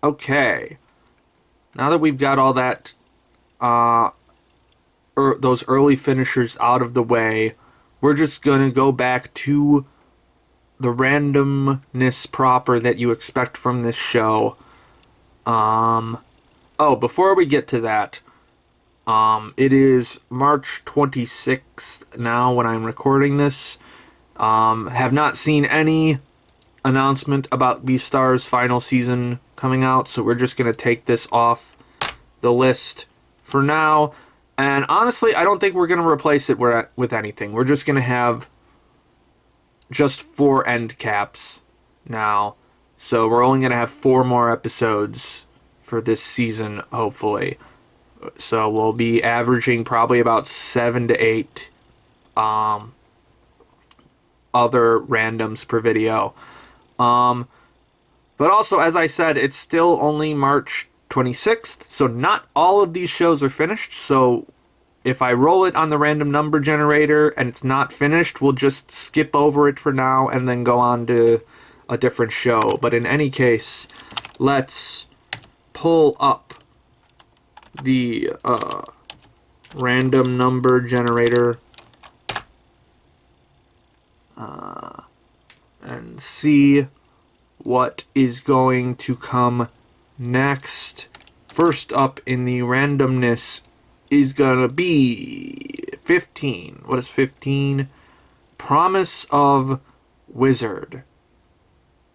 Okay. Now that we've got all that, those early finishers out of the way, we're just gonna go back to the randomness proper that you expect from this show. Oh, before we get to that, it is March 26th now when I'm recording this. Have not seen any announcement about Beastar's final season coming out, so we're just gonna take this off the list for now. And honestly, I don't think we're gonna replace it with anything. We're just gonna have just 4 end caps now. So we're only gonna have 4 more episodes for this season, hopefully. So we'll be averaging probably about 7 to 8 other randoms per video. But also, as I said, it's still only March 26th, so not all of these shows are finished. So if I roll it on the random number generator and it's not finished, we'll just skip over it for now and then go on to a different show. But in any case, let's pull up the random number generator and see what is going to come next. First up in the randomness is gonna be 15. What is 15? Promise of Wizard.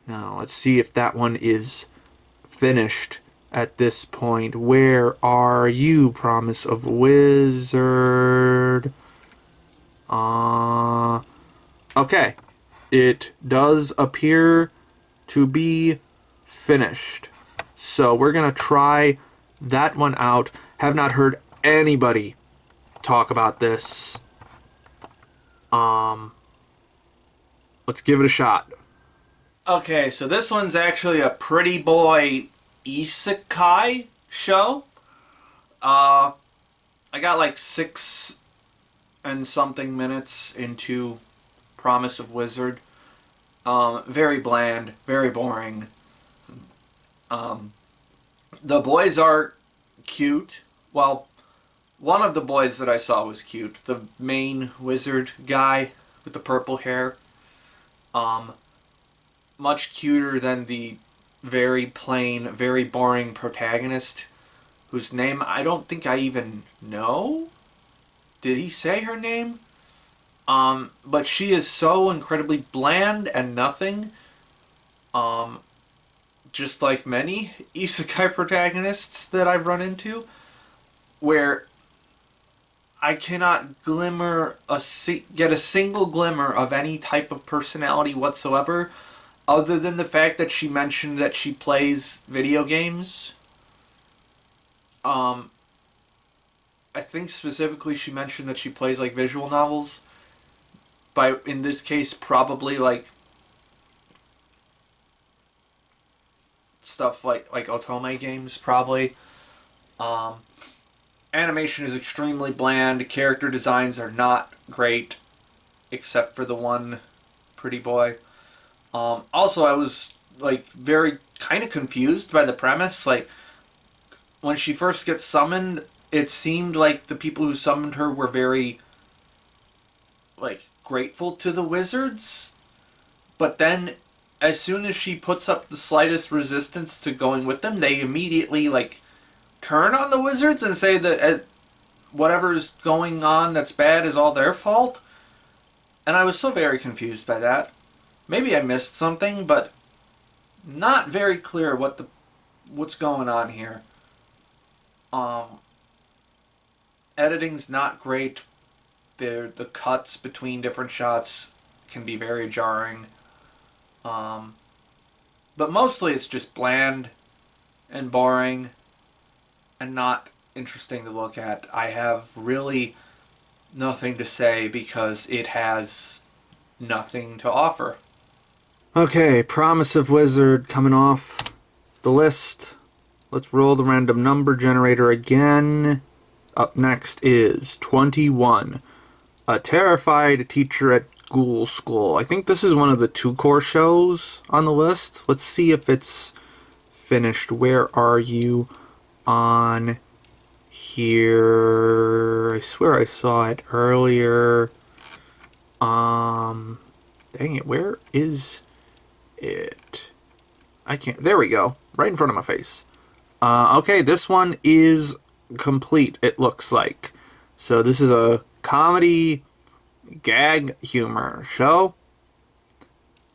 Now, let's see if that one is finished at this point. Where are you, Promise of Wizard? Okay. It does appear to be finished. So we're going to try that one out. Have not heard anybody talk about this. Let's give it a shot. Okay, so this one's actually a pretty boy isekai show. I got like 6 and something minutes into Promise of Wizard. Very bland, very boring. The boys are cute. Well, one of the boys that I saw was cute. The main wizard guy with the purple hair. Much cuter than the very plain, very boring protagonist, whose name I don't think I even know. Did he say her name? But she is so incredibly bland and nothing. Just like many isekai protagonists that I've run into, where I cannot get a single glimmer of any type of personality whatsoever, other than the fact that she mentioned that she plays video games. I think specifically she mentioned that she plays like visual novels. By, in this case, probably like stuff like otome games, probably. Animation is extremely bland. Character designs are not great, except for the one pretty boy. Also, I was like very kind of confused by the premise. Like, when she first gets summoned, it seemed like the people who summoned her were very like grateful to the wizards, but then as soon as she puts up the slightest resistance to going with them, they immediately like turn on the wizards and say that whatever's going on that's bad is all their fault. And I was so very confused by that. Maybe I missed something, but not very clear what's going on here. Editing's not great. The cuts between different shots can be very jarring. But mostly it's just bland and boring and not interesting to look at. I have really nothing to say because it has nothing to offer. Okay, Promise of Wizard coming off the list. Let's roll the random number generator again. Up next is 21. A terrified teacher at Ghoul School. I think this is one of the 2 core shows on the list. Let's see if it's finished. Where are you on here? I swear I saw it earlier. Dang it, where is it? I can't. There we go. Right in front of my face. Okay, this one is complete, it looks like. So this is a comedy gag humor show.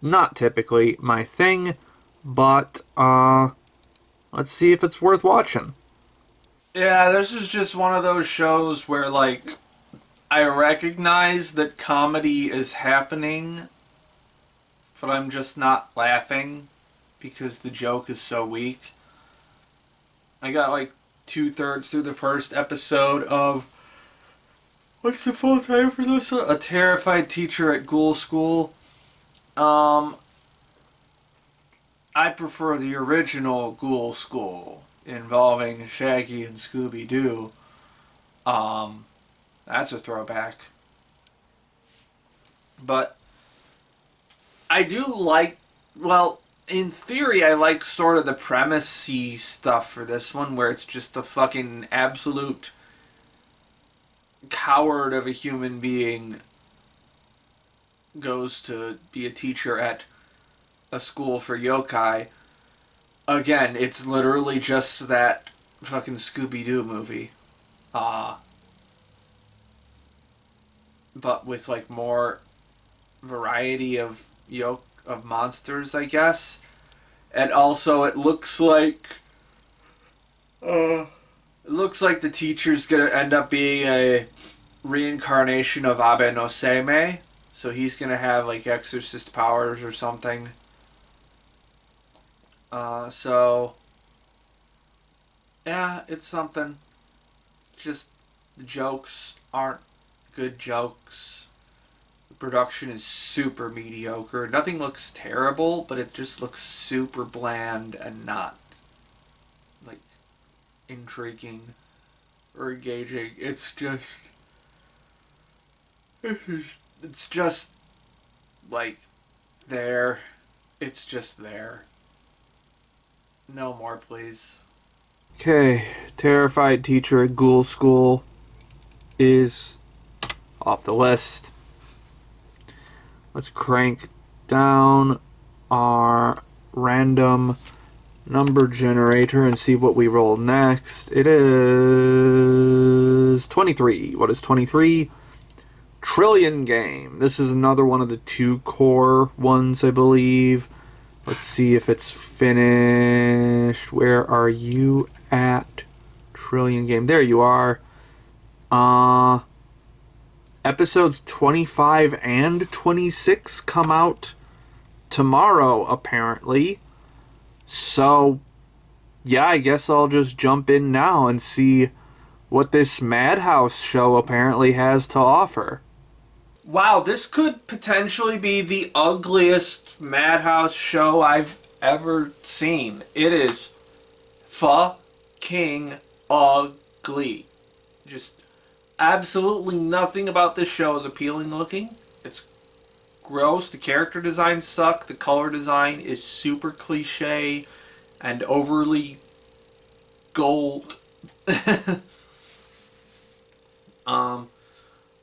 Not typically my thing, but let's see if it's worth watching. Yeah, this is just one of those shows where, like, I recognize that comedy is happening, but I'm just not laughing because the joke is so weak. I got like 2/3 through the first episode of, what's the full time for this one? A Terrified Teacher at Ghoul School. Um, I prefer the original Ghoul School involving Shaggy and Scooby Doo. That's a throwback. But I do like, well, in theory, I like sort of the premise-y stuff for this one, where it's just a fucking absolute coward of a human being goes to be a teacher at a school for yokai. Again, it's literally just that fucking Scooby-Doo movie. But with like more variety of of monsters, I guess. And also it looks like the teacher's gonna end up being a reincarnation of Abe no Seimei. So he's gonna have like exorcist powers or something. So yeah, it's something. Just the jokes aren't good jokes. The production is super mediocre. Nothing looks terrible, but it just looks super bland and not like intriguing or engaging. It's just like there. It's just there. No more, please. Okay, Terrified Teacher at Ghoul School is off the list. Let's crank down our random number generator and see what we roll next. It is 23. What is 23? Trillion Game. This is another one of the 2 core ones, I believe. Let's see if it's finished. Where are you at? Trillion Game. There you are. Episodes 25 and 26 come out tomorrow, apparently. So, yeah, I guess I'll just jump in now and see what this Madhouse show apparently has to offer. Wow, this could potentially be the ugliest Madhouse show I've ever seen. It is fucking ugly. Just absolutely nothing about this show is appealing looking. It's gross. The character designs suck. The color design is super cliche and overly gold.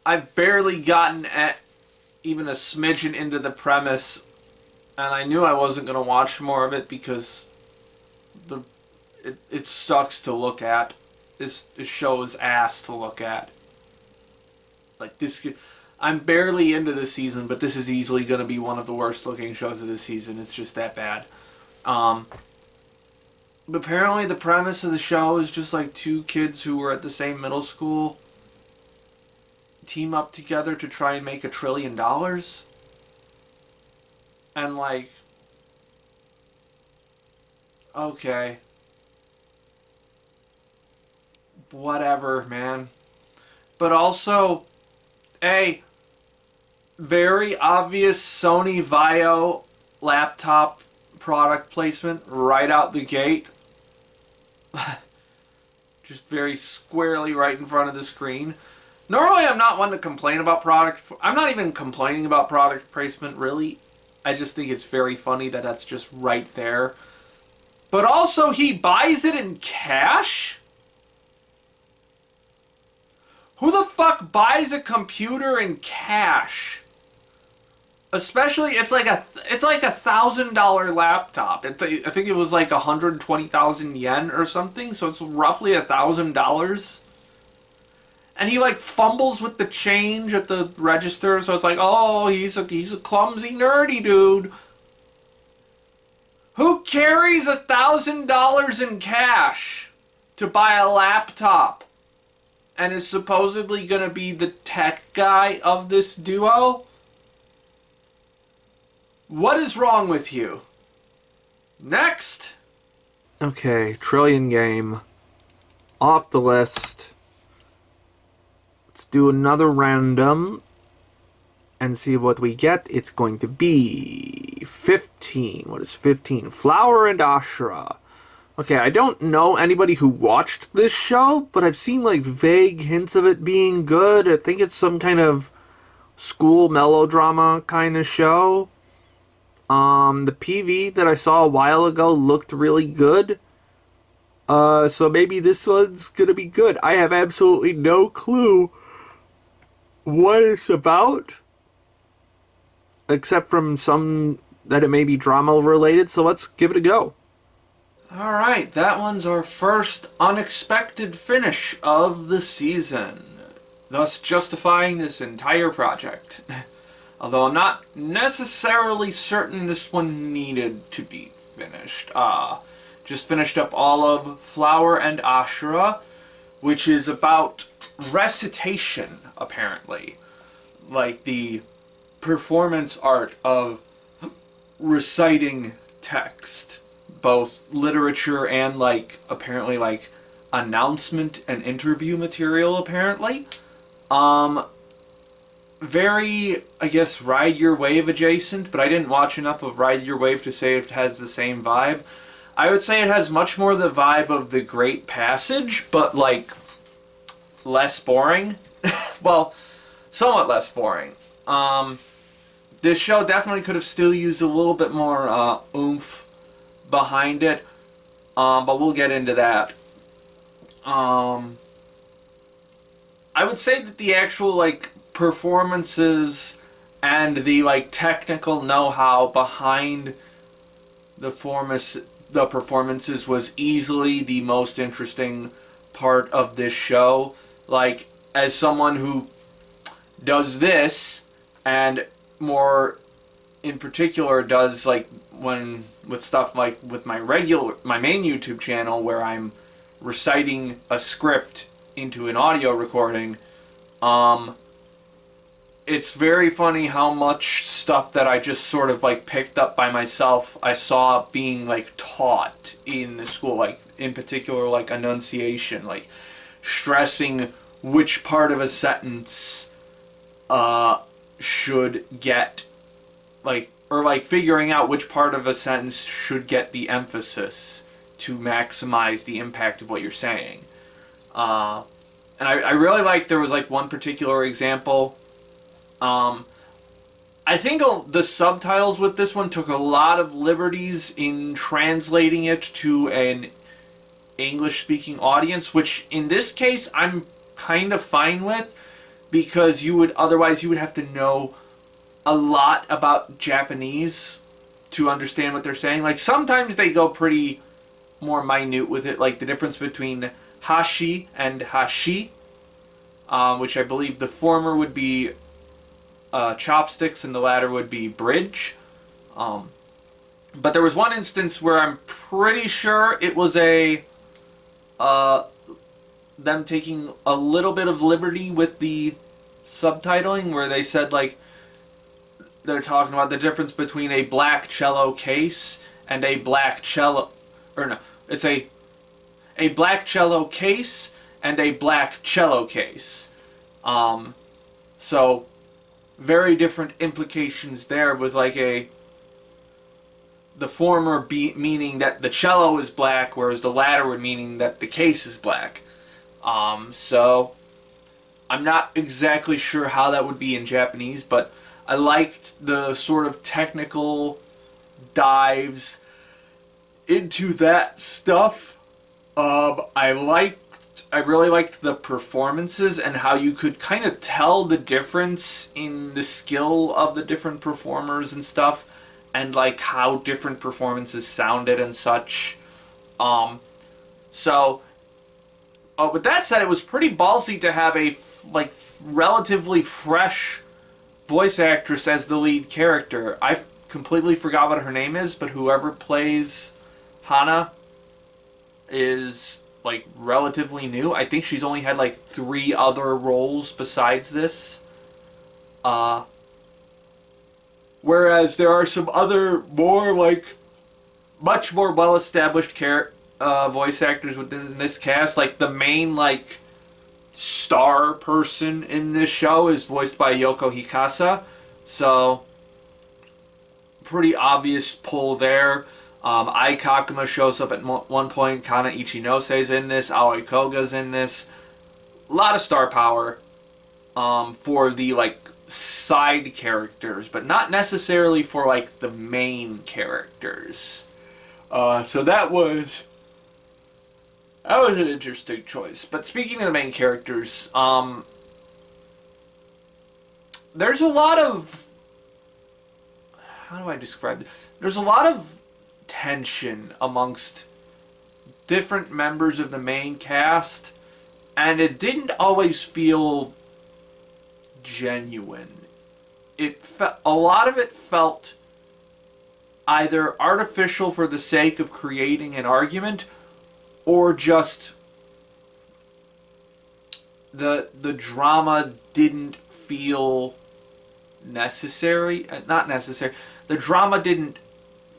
I've barely gotten at even a smidgen into the premise, and I knew I wasn't going to watch more of it because it sucks to look at. This show is ass to look at. Like this, I'm barely into this season, but this is easily going to be one of the worst looking shows of the season. It's just that bad. But apparently the premise of the show is just like 2 kids who were at the same middle school team up together to try and make $1 trillion. And like, okay, whatever, man. But also, a very obvious Sony Vaio laptop product placement right out the gate. Just very squarely right in front of the screen. Normally, I'm not one to complain about product. I'm not even complaining about product placement, really. I just think it's very funny that that's just right there. but also he buys it in cash? Who the fuck buys a computer in cash? Especially, it's like a $1,000 laptop. I think it was like 120,000 yen or something. So it's roughly $1,000. And he like fumbles with the change at the register. So it's like, oh, he's a clumsy nerdy dude. Who carries $1,000 in cash to buy a laptop and is supposedly gonna be the tech guy of this duo? What is wrong with you? Next! Okay, Trillion Game. Off the list. Let's do another random and see what we get. It's going to be 15. What is 15? Flower and Asura. Okay, I don't know anybody who watched this show, but I've seen like vague hints of it being good. I think it's some kind of school melodrama kind of show. The PV that I saw a while ago looked really good. So maybe this one's gonna be good. I have absolutely no clue what it's about, except from some that it may be drama related, so let's give it a go. Alright, that one's our first unexpected finish of the season, thus justifying this entire project. Although I'm not necessarily certain this one needed to be finished. Just finished up all of Flower and Asura, which is about recitation, apparently. Like the performance art of reciting text. Both literature and, like, apparently, like, announcement and interview material, apparently. Very, I guess, Ride Your Wave adjacent, but I didn't watch enough of Ride Your Wave to say it has the same vibe. I would say it has much more the vibe of The Great Passage, but, like, less boring. Well, somewhat less boring. This show definitely could have still used a little bit more oomph behind it, but we'll get into that. I would say that the actual, like, performances and the, like, technical know-how behind the performances was easily the most interesting part of this show. Like, as someone who does this, and more in particular does, like, when with stuff like with my main YouTube channel where I'm reciting a script into an audio recording, it's very funny how much stuff that I just sort of like picked up by myself I saw being like taught in the school, like in particular like enunciation, like stressing which part of a sentence should get like, or like figuring out which part of a sentence should get the emphasis to maximize the impact of what you're saying. And I really like there was like one particular example. I think the subtitles with this one took a lot of liberties in translating it to an English-speaking audience, which in this case I'm kind of fine with, because you would have to know a lot about Japanese to understand what they're saying. Like sometimes they go pretty more minute with it, like the difference between hashi and hashi, which I believe the former would be chopsticks and the latter would be bridge. But there was one instance where I'm pretty sure it was them taking a little bit of liberty with the subtitling, where they said like they're talking about the difference between a black cello case and a black cello, or no, it's a black cello case and a black cello case. So very different implications there, with like the former meaning that the cello is black, whereas the latter would meaning that the case is black. So I'm not exactly sure how that would be in Japanese, but I liked the sort of technical dives into that stuff. I really liked the performances and how you could kind of tell the difference in the skill of the different performers and stuff, and like how different performances sounded and such. So, with that said, it was pretty ballsy to have a like relatively fresh voice actress as the lead character. I completely forgot what her name is, but whoever plays Hana is like relatively new. I think she's only had like 3 other roles besides this. Whereas there are some other more like much more well established voice actors within this cast. Like the main like star person in this show is voiced by Yoko Hikasa, so pretty obvious pull there. Ai Kakuma shows up at one point. Kana Ichinose in this. Aoi Koga's in this. A lot of star power for the like side characters, but not necessarily for like the main characters. So that was an interesting choice. But speaking of the main characters, there's a lot of, how do I describe it? There's a lot of tension amongst different members of the main cast, and it didn't always feel genuine. A lot of it felt either artificial for the sake of creating an argument, or just the drama didn't feel necessary. Not necessary. The drama didn't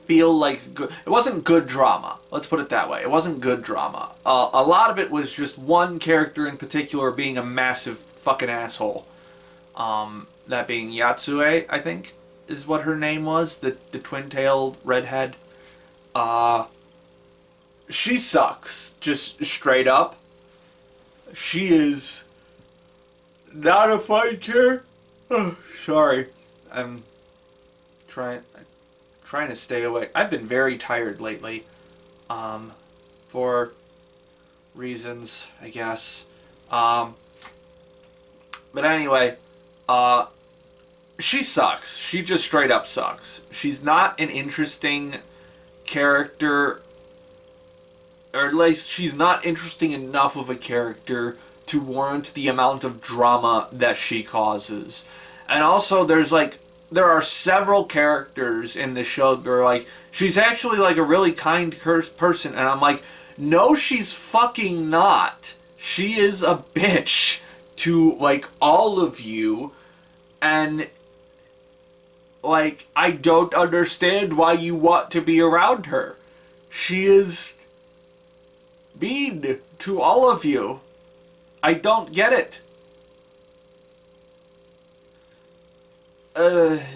feel like good. It wasn't good drama. Let's put it that way. It wasn't good drama. A lot of it was just one character in particular being a massive fucking asshole. That being Yatsue, I think, is what her name was. The twin-tailed redhead. She sucks. Just straight up. She is not a fighter. Oh, sorry. I'm trying to stay awake. I've been very tired lately. For reasons, I guess. But anyway, she sucks. She just straight up sucks. She's not an interesting character, or at least she's not interesting enough of a character to warrant the amount of drama that she causes. And also, there are several characters in the show that are like, she's actually like a really kind person, and I'm like, no, she's fucking not. She is a bitch to like all of you, and like, I don't understand why you want to be around her. She is mean to all of you. I don't get it.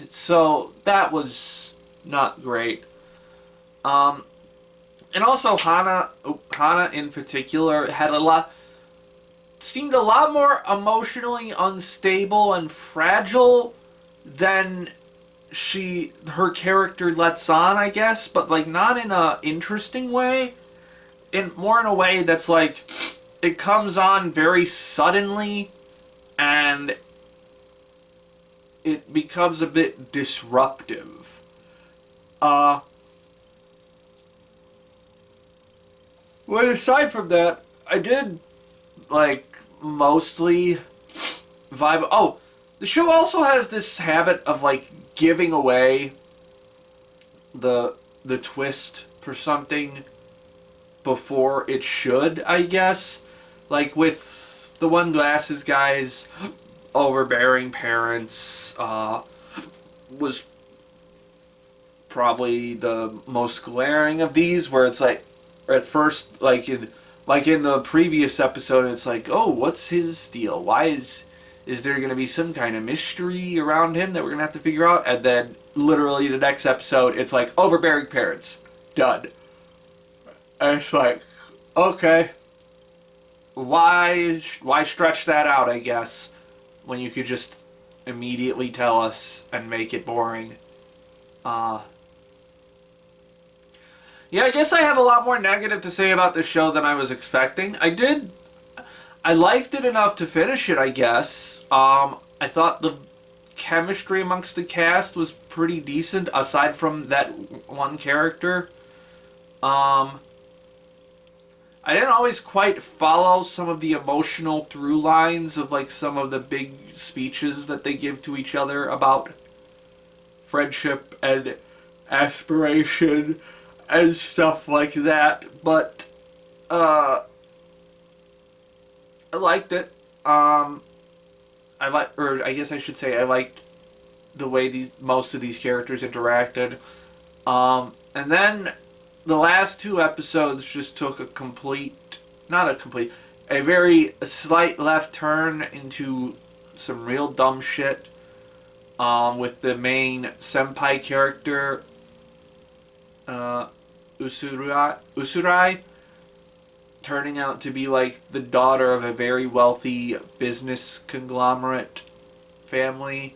So that was not great. And also Hana in particular seemed a lot more emotionally unstable and fragile than her character lets on, I guess, but like not in a interesting way. More in a way that's like, it comes on very suddenly, and it becomes a bit disruptive. But aside from that, I did, like, mostly vibe. Oh, the show also has this habit of, like, giving away the twist for something before it should, I guess. Like, with the One Glasses guy's overbearing parents, was probably the most glaring of these, where it's like, at first, like in the previous episode, it's like, oh, what's his deal? Why is there going to be some kind of mystery around him that we're going to have to figure out? And then, literally, the next episode, it's like, overbearing parents. Done. And it's like, okay. Why stretch that out, I guess, when you could just immediately tell us and make it boring? Yeah, I guess I have a lot more negative to say about this show than I was expecting. I liked it enough to finish it, I guess. I thought the chemistry amongst the cast was pretty decent, aside from that one character. Um, I didn't always quite follow some of the emotional through lines of like some of the big speeches that they give to each other about friendship and aspiration and stuff like that. But I liked it. Or I guess I should say, I liked the way most of these characters interacted. And then the last two episodes just took a very slight left turn into some real dumb shit. With the main senpai character, Usurai, turning out to be like the daughter of a very wealthy business conglomerate family.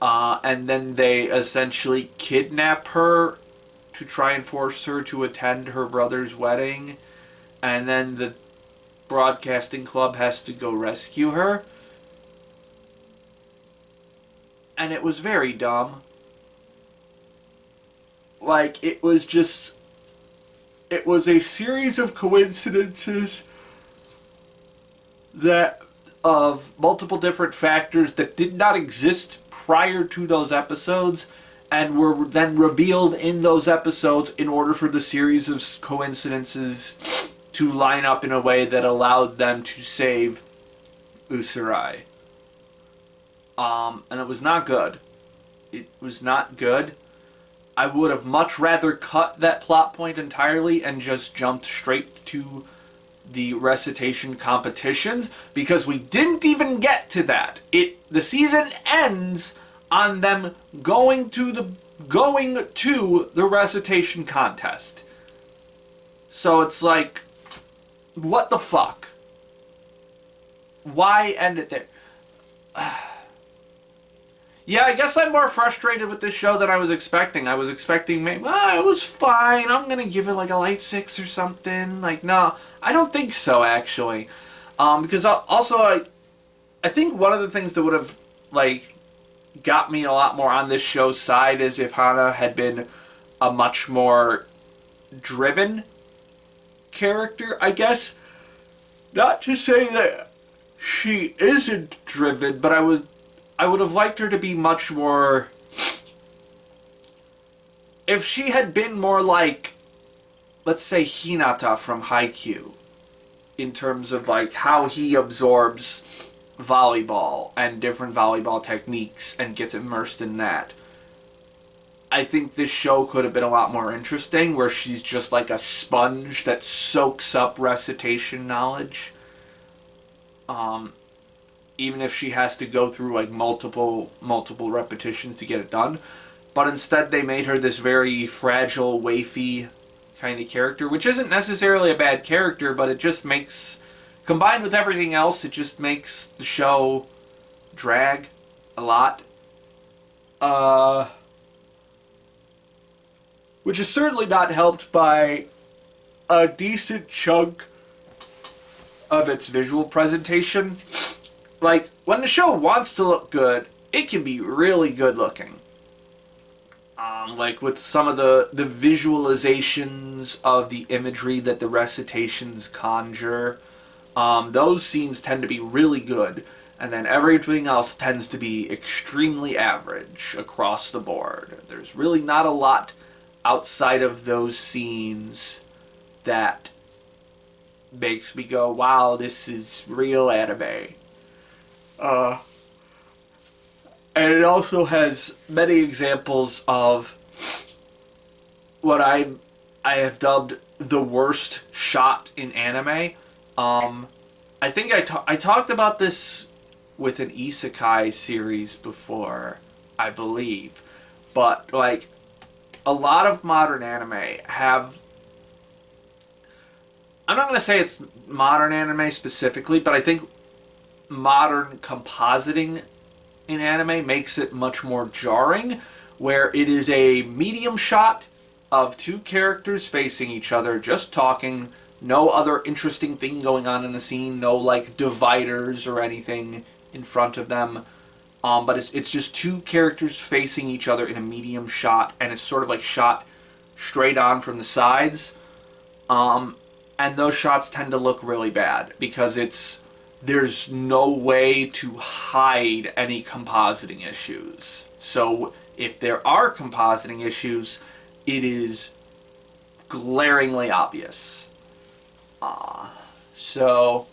And then they essentially kidnap her to try and force her to attend her brother's wedding. And then the broadcasting club has to go rescue her. And it was very dumb. Like, it was a series of coincidences that of multiple different factors that did not exist prior to those episodes and were then revealed in those episodes in order for the series of coincidences to line up in a way that allowed them to save Usurai. And it was not good. It was not good. I would have much rather cut that plot point entirely and just jumped straight to the recitation competitions, because we didn't even get to that. The season ends on them going to the recitation contest. So it's like, what the fuck? Why end it there? Yeah, I guess I'm more frustrated with this show than I was expecting. I was expecting maybe, it was fine. I'm going to give it like a light 6 or something. Like, no, I don't think so, actually. Because also, I think one of the things that would have, like, got me a lot more on this show's side is if Hana had been a much more driven character, I guess. Not to say that she isn't driven, but I would have liked her to be much more... If she had been more like, let's say, Hinata from Haikyuu, in terms of like how he absorbs volleyball and different volleyball techniques and gets immersed in that, I think this show could have been a lot more interesting, where she's just like a sponge that soaks up recitation knowledge. Even if she has to go through like multiple repetitions to get it done. But instead they made her this very fragile, waify kind of character, which isn't necessarily a bad character, but it just makes, combined with everything else, it just makes the show drag a lot. Which is certainly not helped by a decent chunk of its visual presentation. Like, when the show wants to look good, it can be really good looking. Like with some of the visualizations of the imagery that the recitations conjure, those scenes tend to be really good, and then everything else tends to be extremely average across the board. There's really not a lot outside of those scenes that makes me go, wow, this is real anime. And it also has many examples of what I have dubbed the worst shot in anime. I think I talked about this with an isekai series before, I believe. But, like, a lot of modern anime have... I'm not going to say it's modern anime specifically, but I think modern compositing in anime makes it much more jarring, where it is a medium shot of two characters facing each other, just talking, no other interesting thing going on in the scene, no like dividers or anything in front of them. But it's just two characters facing each other in a medium shot, and it's sort of like shot straight on from the sides. And those shots tend to look really bad because there's no way to hide any compositing issues. So if there are compositing issues, it is glaringly obvious. So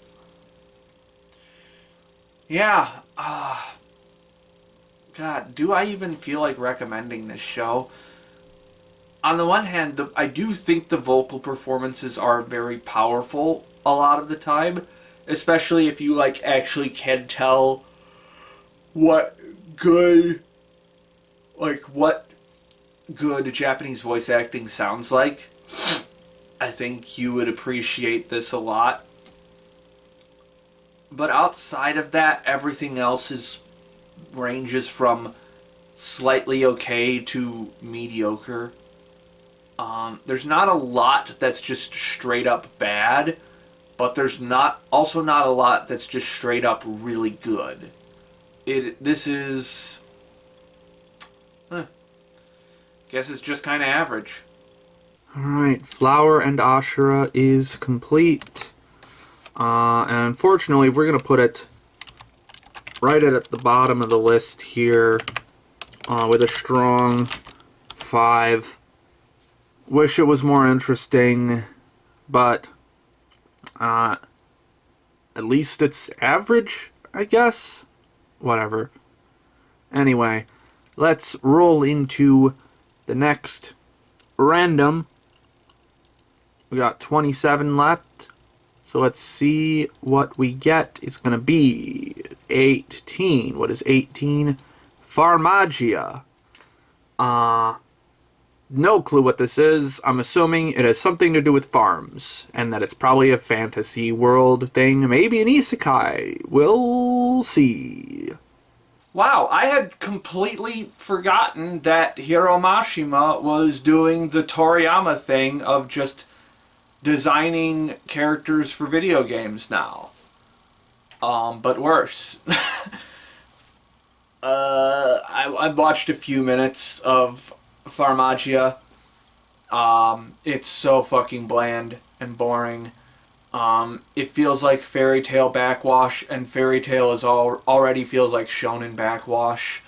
yeah. God, do I even feel like recommending this show? On the one hand, I do think the vocal performances are very powerful a lot of the time, especially if you like actually can tell what good Japanese voice acting sounds like. I think you would appreciate this a lot. But outside of that, everything else ranges from slightly okay to mediocre. There's not a lot that's just straight up bad, but there's also not a lot that's just straight up really good. This is, guess it's just kind of average. Alright, Flower and Asura is complete. And unfortunately, we're going to put it right at the bottom of the list here with a strong 5. Wish it was more interesting, but at least it's average, I guess. Whatever. Anyway, let's roll into the next random. We got 27 left, so let's see what we get. It's going to be 18. What is 18? Farmagia. No clue what this is. I'm assuming it has something to do with farms, and that it's probably a fantasy world thing, maybe an isekai. We'll see. Wow, I had completely forgotten that Hiromashima was doing the Toriyama thing of just designing characters for video games now. But worse. I watched a few minutes of Farmagia. It's so fucking bland and boring. It feels like Fairy Tail backwash, and Fairy Tail already feels like shonen backwash.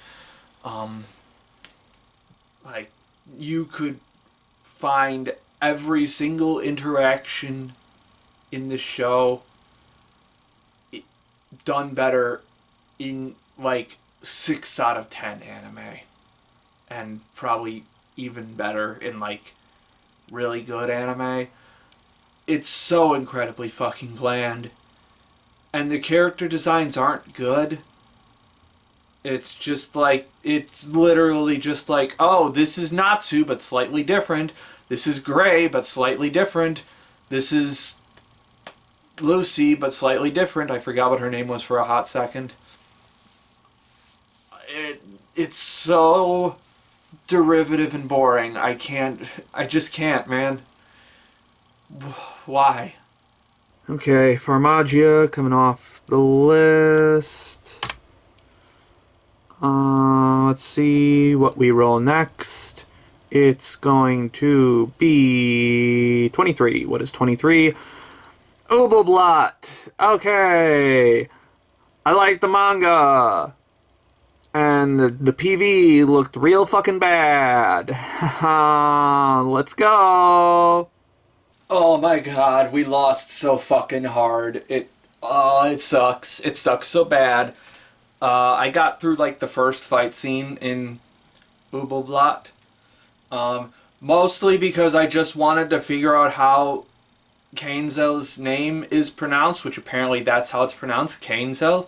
Like, you could find every single interaction in the show done better in like 6 out of 10 anime, and probably even better in like really good anime. It's so incredibly fucking bland, and the character designs aren't good. It's literally just like, oh, this is Natsu but slightly different. This is Gray but slightly different. This is Lucy but slightly different. I forgot what her name was for a hot second. It's so derivative and boring. I just can't, man. Why? Okay, Farmagia coming off the list. Let's see what we roll next. It's going to be 23. What is 23? Ubel Blatt. Okay. I like the manga. And the PV looked real fucking bad. Let's go. Oh my god, we lost so fucking hard. It sucks. It sucks so bad. I got through like the first fight scene in Ubel Blatt. Mostly because I just wanted to figure out how Kainzel's name is pronounced, which apparently that's how it's pronounced, Kainzel.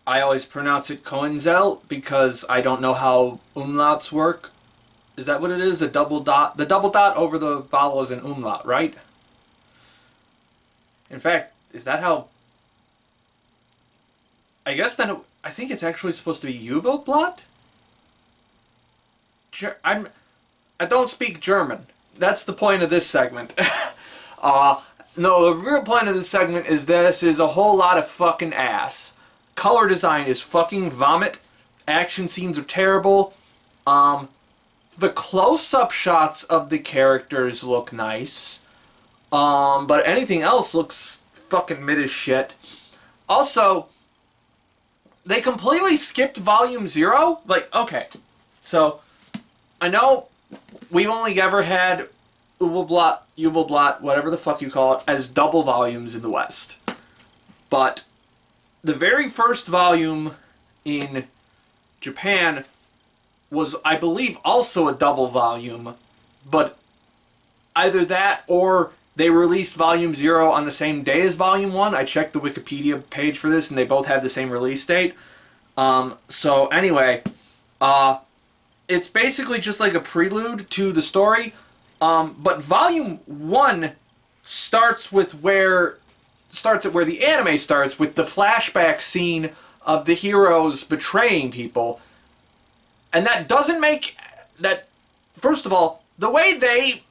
I always pronounce it Coenzel because I don't know how umlauts work. Is that what it is? The double dot over the vowel is an umlaut, right? In fact, is that how... I guess then I think it's actually supposed to be Ubel Blatt? I don't speak German. That's the point of this segment. No, the real point of this segment is this is a whole lot of fucking ass. Color design is fucking vomit. Action scenes are terrible. The close-up shots of the characters look nice. But anything else looks fucking mid as shit. Also, they completely skipped Volume 0. Like, okay. So, I know we've only ever had Ubel Blatt, whatever the fuck you call it, as double volumes in the West. But the very first volume in Japan was, I believe, also a double volume. But either that or they released Volume 0 on the same day as Volume 1. I checked the Wikipedia page for this, and they both had the same release date. So anyway, it's basically just like a prelude to the story. But Volume 1 starts at where the anime starts, with the flashback scene of the heroes betraying people. And that doesn't make that. First of all, the way they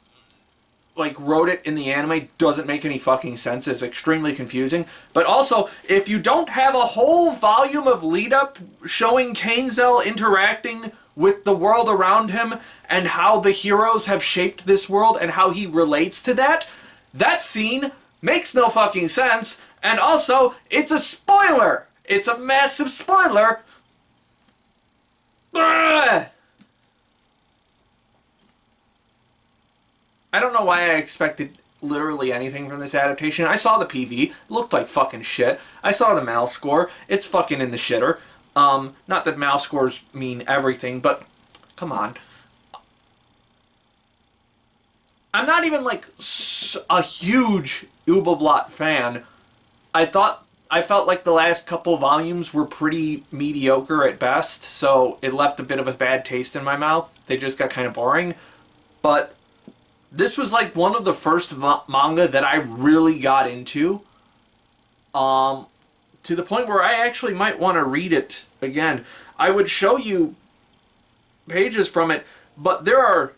wrote it in the anime doesn't make any fucking sense. It's extremely confusing. But also, if you don't have a whole volume of lead up showing Kainzel interacting with the world around him and how the heroes have shaped this world and how he relates to that, that scene makes no fucking sense. And also, it's a spoiler. It's a massive spoiler. Ugh! I don't know why I expected literally anything from this adaptation. I saw the PV. It looked like fucking shit. I saw the MAL score. It's fucking in the shitter. Not that MAL scores mean everything, but come on. I'm not even a huge Ubel Blatt fan. I felt like the last couple volumes were pretty mediocre at best, so it left a bit of a bad taste in my mouth. They just got kind of boring. But this was one of the first manga that I really got into. To the point where I actually might want to read it again. I would show you pages from it, but there are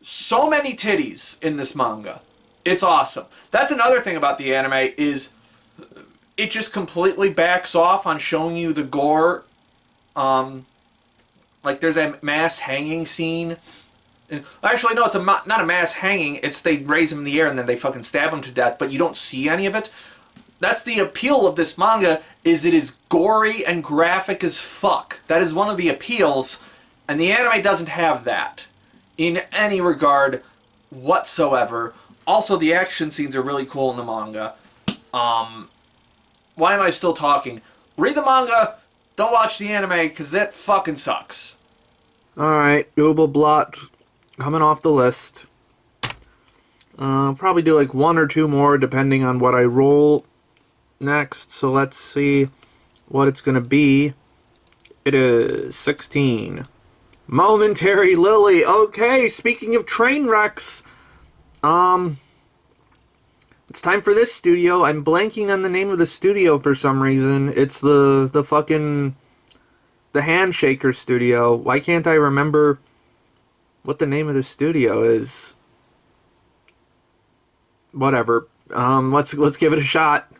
so many titties in this manga. It's awesome. That's another thing about the anime is it just completely backs off on showing you the gore. There's a mass hanging scene. And actually, no, it's not a mass hanging. It's they raise him in the air and then they fucking stab him to death, but you don't see any of it. That's the appeal of this manga, is it is gory and graphic as fuck. That is one of the appeals, and the anime doesn't have that in any regard whatsoever. Also, the action scenes are really cool in the manga. Why am I still talking? Read the manga, don't watch the anime, because that fucking sucks. Alright, Ubel Blatt coming off the list. Probably do one or two more depending on what I roll next. So let's see what it's going to be. It is 16. Momentary Lily. Okay, speaking of train wrecks, it's time for this studio. I'm blanking on the name of the studio for some reason. It's the fucking the Handshaker studio. Why can't I remember what the name of the studio is? Whatever. Let's give it a shot.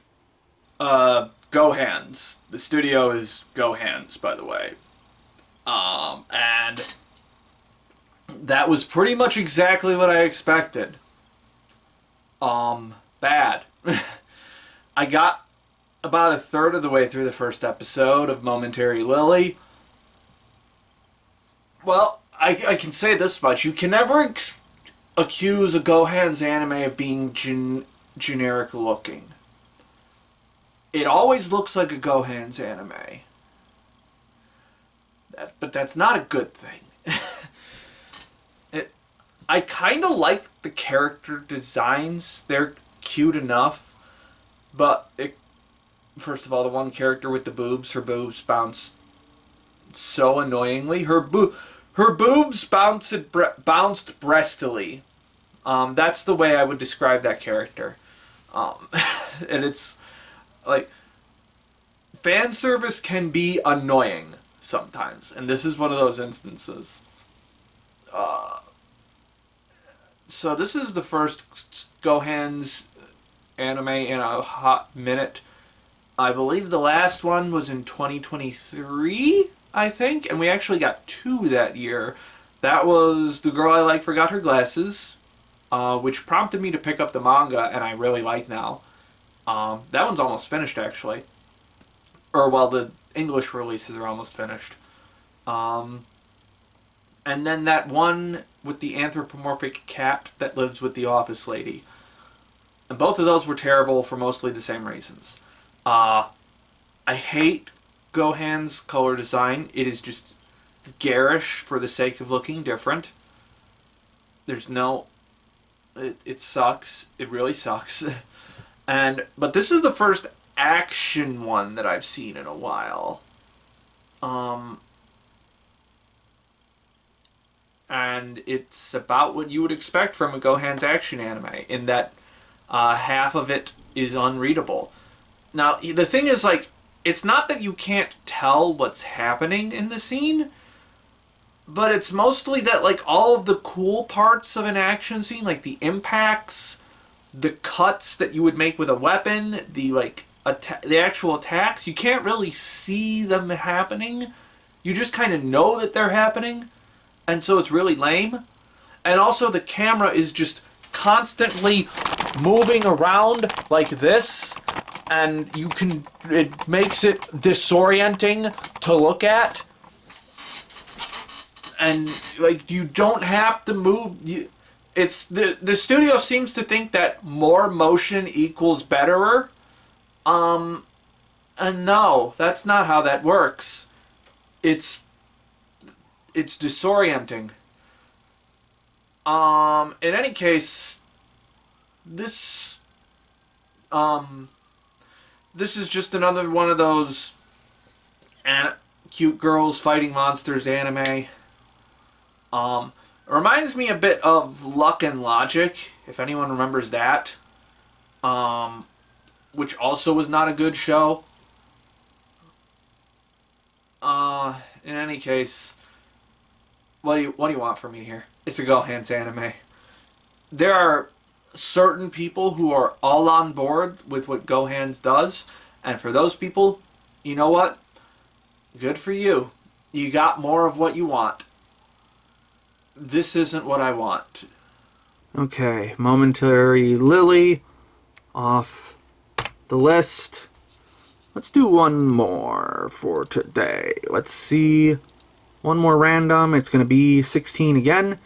Go Hands. The studio is Go Hands, by the way. And that was pretty much exactly what I expected. Bad. I got about a third of the way through the first episode of Momentary Lily. Well, I can say this much. You can never accuse a Go Hands anime of being generic looking. It always looks like a Go Hands anime. But that's not a good thing. I kind of like the character designs. They're cute enough. But, first of all, the one character with the boobs, her boobs bounce so annoyingly. Her boobs bounced breastily. That's the way I would describe that character. And it's, fan service can be annoying sometimes, and this is one of those instances. So this is the first Gohan's anime in a hot minute. I believe the last one was in 2023, I think, and we actually got 2 that year. That was The Girl I Like Forgot Her Glasses, which prompted me to pick up the manga, and I really like now. That one's almost finished, actually. Or, well, the English releases are almost finished. And then that one with the anthropomorphic cat that lives with the office lady. And both of those were terrible for mostly the same reasons. I hate Gohan's color design. It is just garish for the sake of looking different. There's no... It sucks. It really sucks. But this is the first action one that I've seen in a while. And it's about what you would expect from a Gohan's action anime, in that half of it is unreadable. Now, the thing is, like, it's not that you can't tell what's happening in the scene, but it's mostly that, like, all of the cool parts of an action scene, like the impacts, the cuts that you would make with a weapon, the, like, the actual attacks, you can't really see them happening. You just kind of know that they're happening, and so it's really lame. And also the camera is just constantly moving around like this, and it makes it disorienting to look at. And, like, you don't have to move. It's the studio seems to think that more motion equals betterer. And no, that's not how that works. It's disorienting. In any case, this is just another one of those cute girls fighting monsters anime. It reminds me a bit of Luck and Logic, if anyone remembers that. Which also was not a good show. In any case, what do you want from me here? It's a Gohan's anime. There are certain people who are all on board with what Gohan's does, and for those people, you know what? Good for you. You got more of what you want. This isn't what I want. Okay, Momentary Lily off the list. Let's do one more for today. Let's see. One more random. It's going to be 16 again.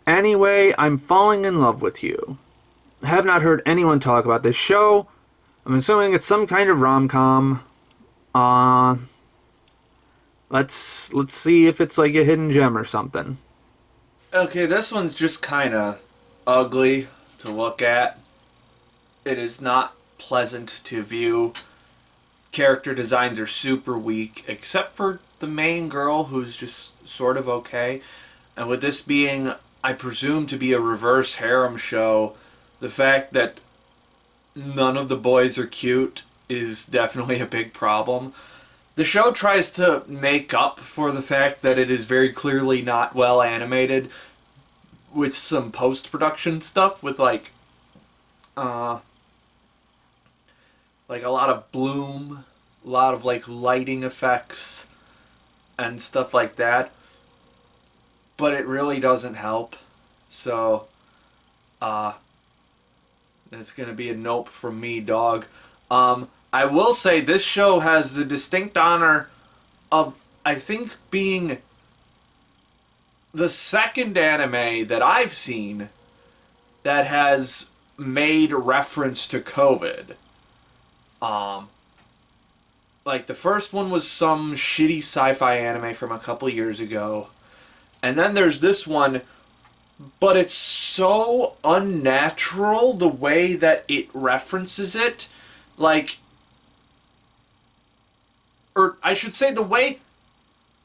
Anyway, I'm falling in love with you. I have not heard anyone talk about this show. I'm assuming it's some kind of rom-com. Let's see if it's like a hidden gem or something. Okay, this one's just kind of ugly to look at. It is not pleasant to view. Character designs are super weak, except for the main girl, who's just sort of okay. And with this being, I presume, to be a reverse harem show, the fact that none of the boys are cute is definitely a big problem. The show tries to make up for the fact that it is very clearly not well animated with some post-production stuff, with like a lot of bloom, a lot of like lighting effects and stuff like that. But it really doesn't help. So it's going to be a nope from me, dog. I will say this show has the distinct honor of, I think, being the second anime that I've seen that has made reference to COVID. Like, the first one was some shitty sci-fi anime from a couple years ago. And then there's this one, but it's so unnatural the way that it references it. Like, or I should say the way,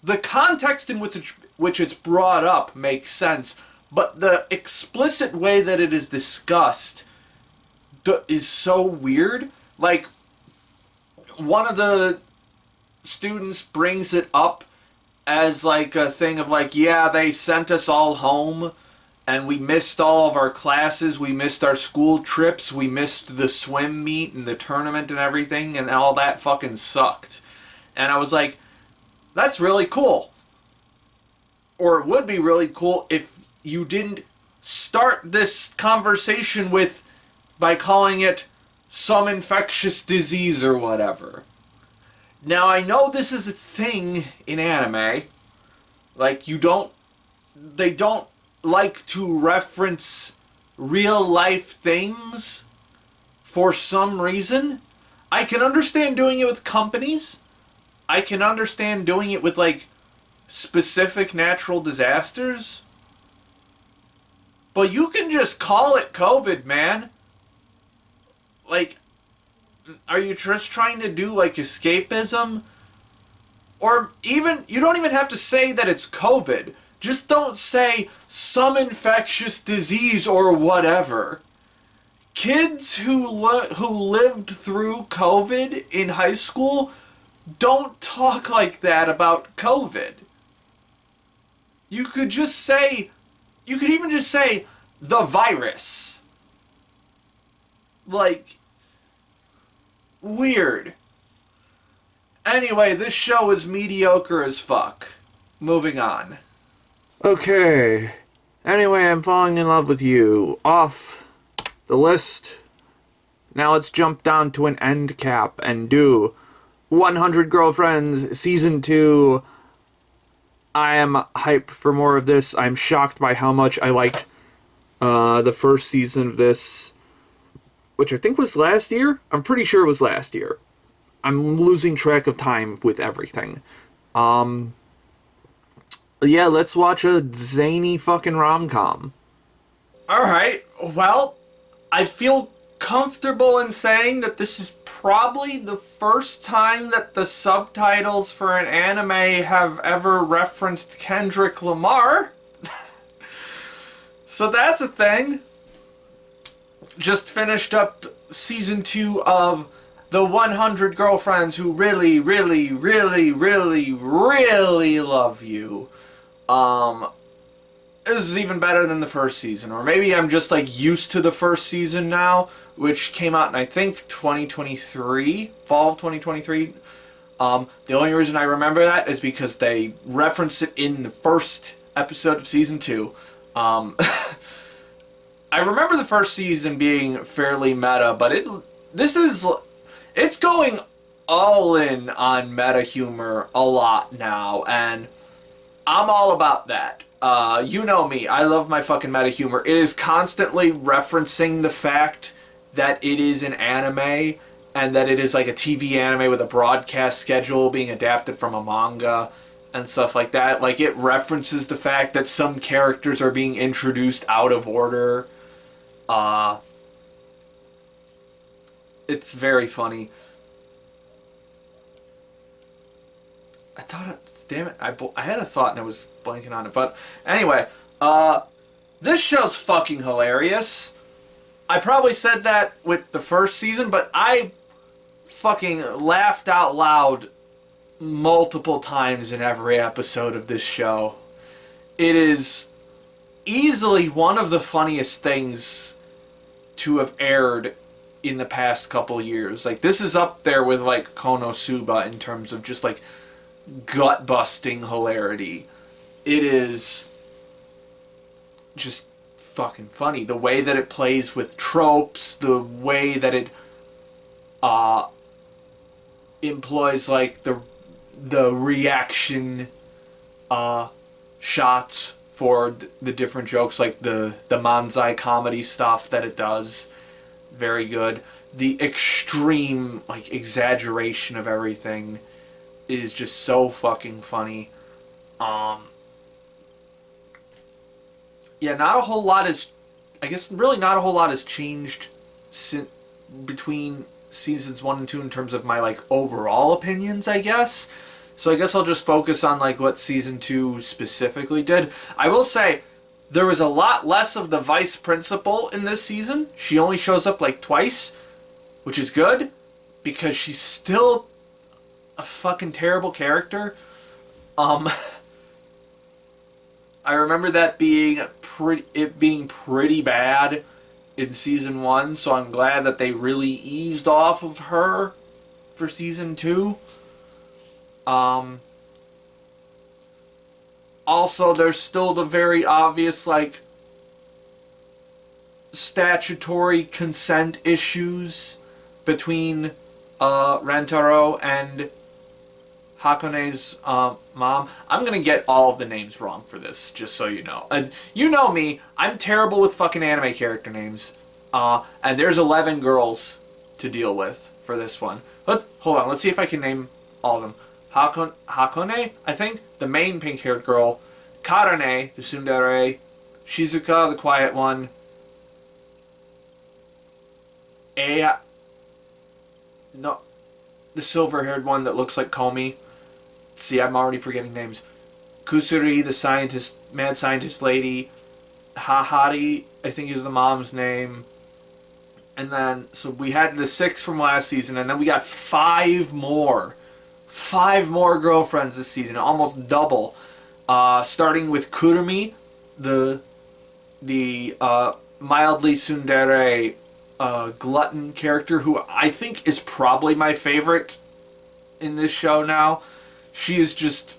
the context in which it's brought up makes sense, but the explicit way that it is discussed is so weird. Like, one of the students brings it up as like a thing of like, yeah, they sent us all home and we missed all of our classes, we missed our school trips, we missed the swim meet and the tournament and everything, and all that fucking sucked. And I was like, that's really cool. Or it would be really cool if you didn't start this conversation with by calling it some infectious disease or whatever. Now I know this is a thing in anime. Like they don't like to reference real life things for some reason. I can understand doing it with companies. I can understand doing it with like specific natural disasters. But you can just call it COVID, man. Like, are you just trying to do like escapism? Or even, you don't even have to say that it's COVID. Just don't say some infectious disease or whatever. Kids who lived through COVID in high school don't talk like that about COVID. You could even just say the virus. Like, weird. Anyway, this show is mediocre as fuck. Moving on. Okay. Anyway, I'm falling in love with you. Off the list. Now let's jump down to an end cap and do 100 Girlfriends Season 2. I am hyped for more of this. I'm shocked by how much I liked the first season of this, which I think was last year. I'm pretty sure it was last year. I'm losing track of time with everything. Yeah, let's watch a zany fucking rom-com. Alright, well, I feel comfortable in saying that this is probably the first time that the subtitles for an anime have ever referenced Kendrick Lamar. So that's a thing. Just finished up season 2 of The 100 Girlfriends Who Really, Really, Really, Really, Really Love You. This is even better than the first season. Or maybe I'm just like used to the first season now, which came out in I think 2023, fall of 2023. The only reason I remember that is because they referenced it in the first episode of season 2. I remember the first season being fairly meta, but it's going all in on meta humor a lot now, and I'm all about that. You know me, I love my fucking meta humor. It is constantly referencing the fact that it is an anime and that it is like a TV anime with a broadcast schedule being adapted from a manga and stuff like that. Like, it references the fact that some characters are being introduced out of order. It's very funny. Damn it, I had a thought and I was blanking on it. But anyway, this show's fucking hilarious. I probably said that with the first season, but I fucking laughed out loud multiple times in every episode of this show. It is easily one of the funniest things to have aired in the past couple years. Like, this is up there with like Konosuba in terms of just like gut-busting hilarity. It is just fucking funny. The way that it plays with tropes, the way that it employs like the reaction shots for the different jokes, like the manzai comedy stuff that it does. Very good. The extreme like exaggeration of everything is just so fucking funny. Yeah, not a whole lot has, I guess really not a whole lot has changed between seasons 1 and 2 in terms of my like overall opinions, I guess. So I guess I'll just focus on like what season 2 specifically did. I will say there was a lot less of the vice principal in this season. She only shows up like twice, which is good because she's still a fucking terrible character. Um, I remember that being pretty bad in season 1, so I'm glad that they really eased off of her for season 2. Um, Also, there's still the very obvious, like, statutory consent issues between Rentaro and Hakone's mom. I'm gonna get all of the names wrong for this, just so you know. You know me, I'm terrible with fucking anime character names. And there's 11 girls to deal with for this one. Hold on, let's see if I can name all of them. Hakone, I think, the main pink-haired girl. Karane, the tsundere. Shizuka, the quiet one. No, the silver-haired one that looks like Komi. See, I'm already forgetting names. Kusuri, the scientist, mad scientist lady. Hahari, I think is the mom's name. And then, so we had the 6 from last season, and then we got 5 more. 5 more girlfriends this season, almost double. Starting with Kurumi, the mildly tsundere glutton character, who I think is probably my favorite in this show now. She is just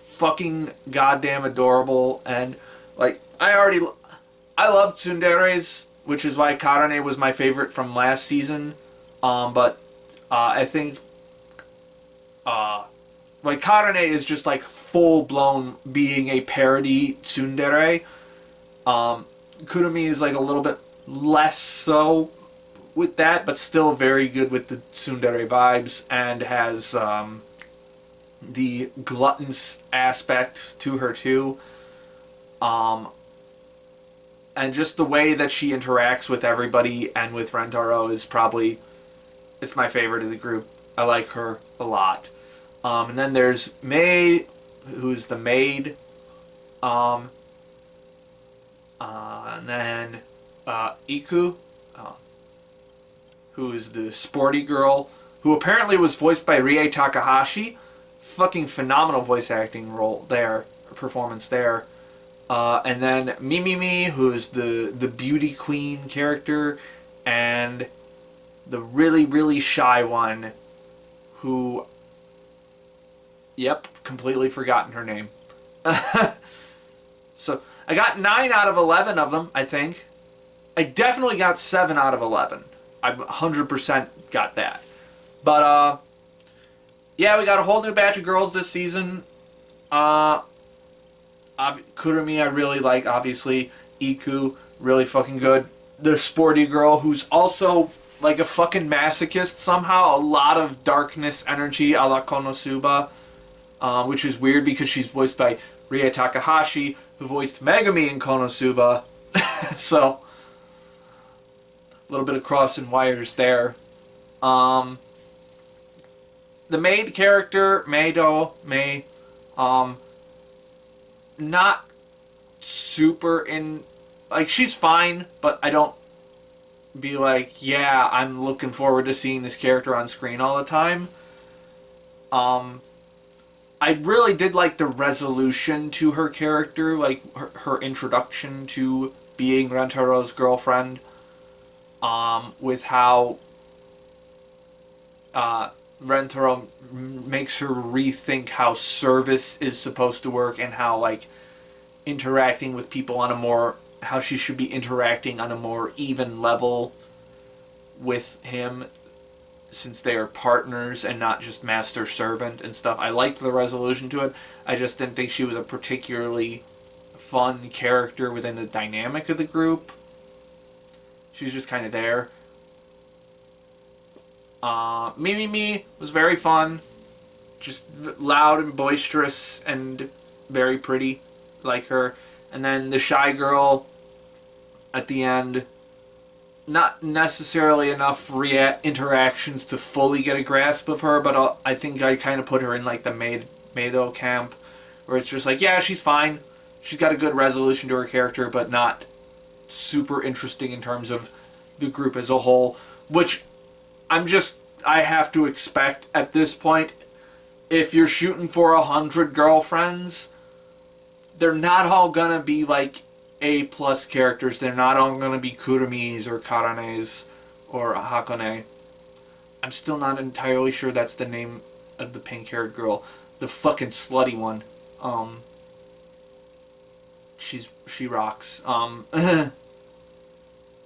fucking goddamn adorable, and like I love tsunderes, which is why Karane was my favorite from last season. But I think like Karane is just like full blown being a parody tsundere. Kurumi is like a little bit less so with that, but still very good with the tsundere vibes, and has the glutton aspect to her too. And just the way that she interacts with everybody and with Rentaro is probably, it's my favorite of the group. I like her a lot. And then there's Mei, who's the maid. And then Iku, who is the sporty girl, who apparently was voiced by Rie Takahashi. Fucking phenomenal voice acting performance there. And then Mimimi, who's the beauty queen character, and the really, really shy one, who, yep, completely forgotten her name. So, I got 9 out of 11 of them, I think. I definitely got 7 out of 11. I 100% got that. But, yeah, we got a whole new batch of girls this season. Kurumi I really like, obviously. Iku, really fucking good. The sporty girl, who's also like a fucking masochist somehow. A lot of darkness energy a la Konosuba. Which is weird because she's voiced by Rie Takahashi, who voiced Megami in Konosuba. So, a little bit of crossing wires there. The maid character, Mei, not super in, like, she's fine, but I don't be like, yeah, I'm looking forward to seeing this character on screen all the time. I really did like the resolution to her character, like her introduction to being Rentaro's girlfriend, with how Rentaro makes her rethink how service is supposed to work, and how, like, interacting with people on a more, how she should be interacting on a more even level with him, since they are partners and not just master servant and stuff. I liked the resolution to it. I just didn't think she was a particularly fun character within the dynamic of the group. She was just kind of there. Mimimi was very fun. Just loud and boisterous and very pretty, like her. And then the shy girl at the end, not necessarily enough interactions to fully get a grasp of her, but I think I kind of put her in like the Meido camp, where it's just like, yeah, she's fine. She's got a good resolution to her character, but not super interesting in terms of the group as a whole, which I have to expect at this point. if you're shooting for 100 girlfriends, they're not all gonna be like A+ characters. They're not all gonna be Kurumis or Karanes or Hakone. I'm still not entirely sure that's the name of the pink-haired girl. The fucking slutty one. She rocks.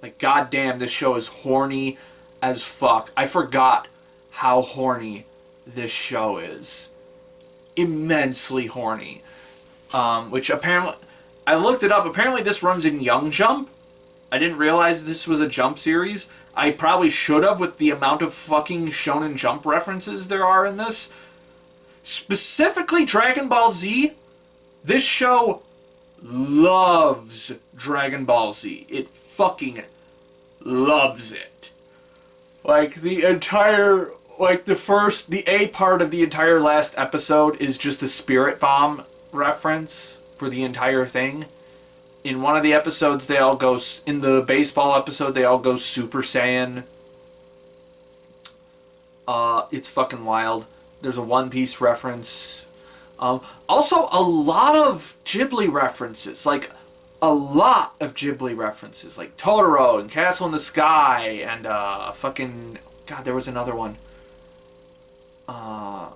Like, goddamn, this show is horny as fuck. I forgot how horny this show is. Immensely horny. Which apparently, I looked it up. Apparently this runs in Young Jump. I didn't realize this was a Jump series. I probably should have, with the amount of fucking Shonen Jump references there are in this. Specifically Dragon Ball Z. This show loves Dragon Ball Z. It fucking loves it. Like, the entire, like, the A part of the entire last episode is just a Spirit Bomb reference for the entire thing. In one of the episodes, they all go, in the baseball episode, they all go Super Saiyan. It's fucking wild. There's a One Piece reference. Also, a lot of Ghibli references. Like, a lot of Ghibli references. Like Totoro and Castle in the Sky and, fucking... God, there was another one. I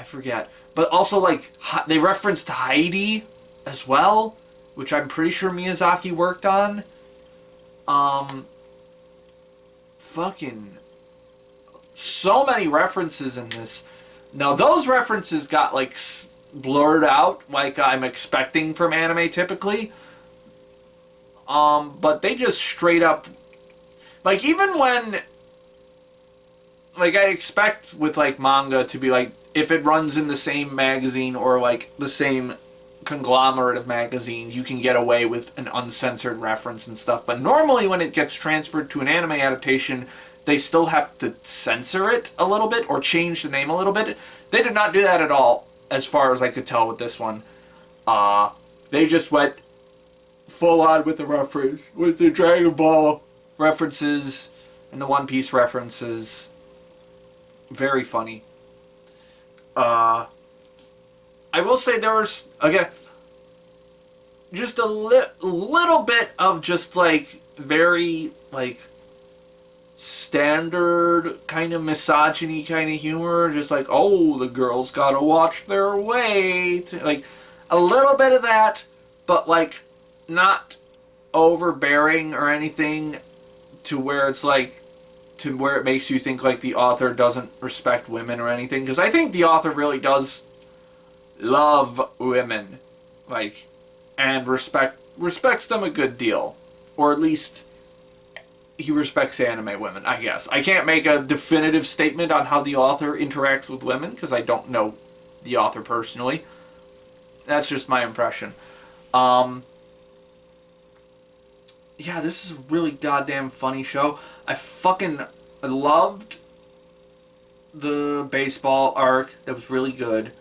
forget. But also, like, they referenced Heidi as well, which I'm pretty sure Miyazaki worked on. Fucking... So many references in this. Now, those references got, like, blurred out, like I'm expecting from anime typically. But they just straight up... Like, even when... Like, I expect with, like, manga to be, like, if it runs in the same magazine or, like, the same conglomerate of magazines, you can get away with an uncensored reference and stuff. But normally when it gets transferred to an anime adaptation, they still have to censor it a little bit or change the name a little bit. They did not do that at all, as far as I could tell with this one. They just went full on with the reference, with the Dragon Ball references and the One Piece references. Very funny. I will say there was, again, just a little bit of just, like, very, like, standard kind of misogyny kind of humor. Just like, oh, the girls gotta watch their weight. Like, a little bit of that, but, like, not overbearing or anything to where it's, like, to where it makes you think, like, the author doesn't respect women or anything. Because I think the author really does love women, like, and respects them a good deal, or at least he respects anime women, I guess. I can't make a definitive statement on how the author interacts with women because I don't know the author personally. That's just my impression. Yeah, this is a really goddamn funny show. I fucking loved the baseball arc. That was really good.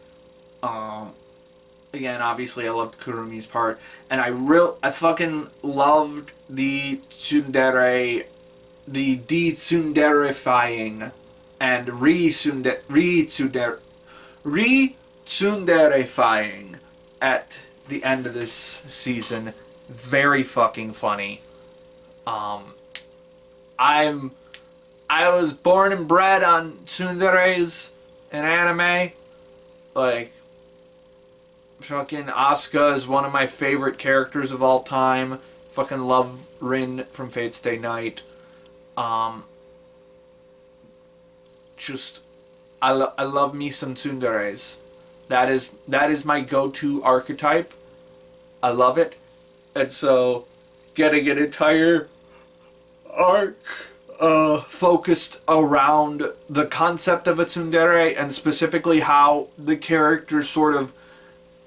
Again, obviously I loved Kurumi's part, and I fucking loved the tsundere, the de-tsunderifying and re-tsunderifying at the end of this season. Very fucking funny. I was born and bred on tsunderes in anime. Like, fucking Asuka is one of my favorite characters of all time. Fucking love Rin from Fate Stay Night. Just, I love me some tsunderes. That is my go-to archetype. I love it. And so, getting an entire arc focused around the concept of a tsundere, and specifically how the characters sort of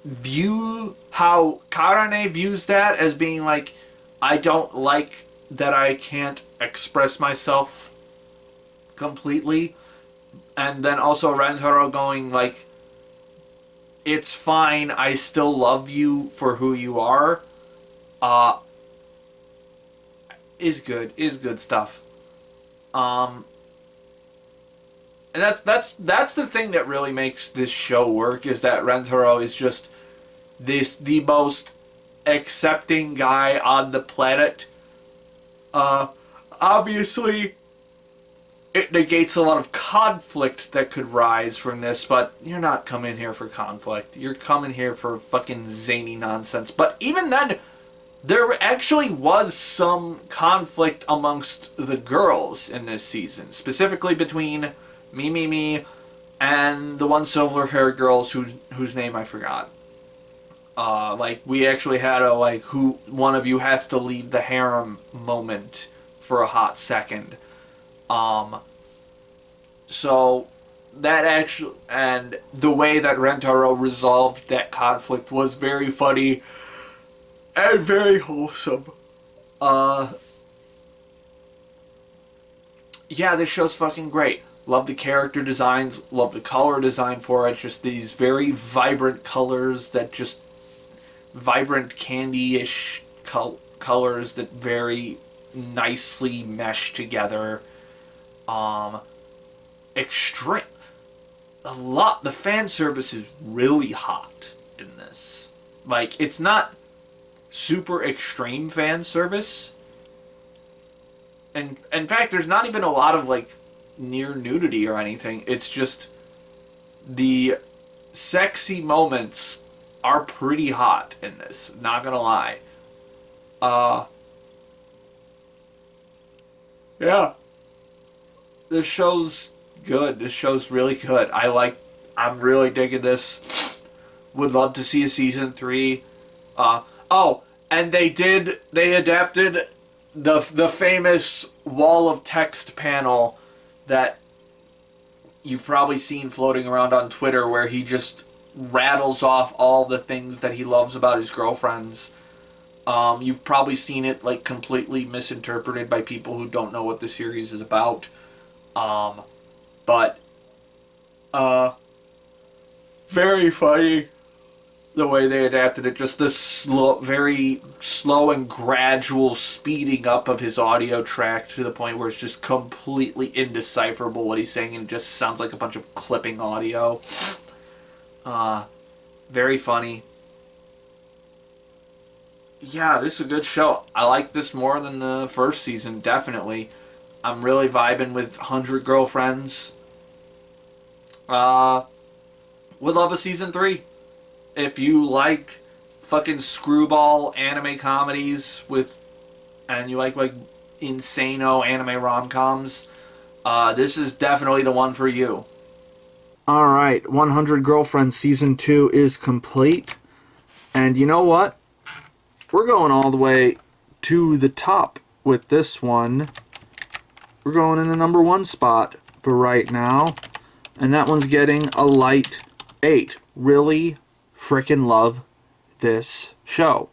view, how Karane views that as being like, I don't like that I can't express myself completely, and then also Rentaro going like, it's fine, I still love you for who you are, is good stuff. And that's the thing that really makes this show work, is that Rentaro is just the most accepting guy on the planet. Obviously, it negates a lot of conflict that could rise from this, but you're not coming here for conflict. You're coming here for fucking zany nonsense. But even then, there actually was some conflict amongst the girls in this season, specifically between me, and the one silver-haired girl whose name I forgot. Like, we actually had a, like, who one of you has to leave the harem moment for a hot second. So, that actually, and the way that Rentaro resolved that conflict was very funny and very wholesome. Yeah, this show's fucking great. Love the character designs, love the color design for it, just these very vibrant colors that just vibrant candy-ish colors that very nicely mesh together. Extreme. The fan service is really hot in this. Like, it's not super extreme fan service. And in fact, there's not even a lot of, like, near nudity or anything. It's just the sexy moments are pretty hot in this, not gonna lie. Yeah. This show's good. This show's really good. I'm really digging this. Would love to see a season 3. And they adapted the famous wall of text panel that you've probably seen floating around on Twitter, where he just rattles off all the things that he loves about his girlfriends. You've probably seen it, like, completely misinterpreted by people who don't know what the series is about. But very funny the way they adapted it. Just this very slow and gradual speeding up of his audio track to the point where it's just completely indecipherable what he's saying, and it just sounds like a bunch of clipping audio. Very funny. Yeah, this is a good show. I like this more than the first season, definitely. I'm really vibing with 100 Girlfriends. Would love a season 3. If you like fucking screwball anime comedies and you like insano anime rom-coms, this is definitely the one for you. Alright, 100 Girlfriends Season 2 is complete. And you know what? We're going all the way to the top with this one. We're going in the number 1 spot for right now. And that one's getting a light 8. Really frickin' love this show.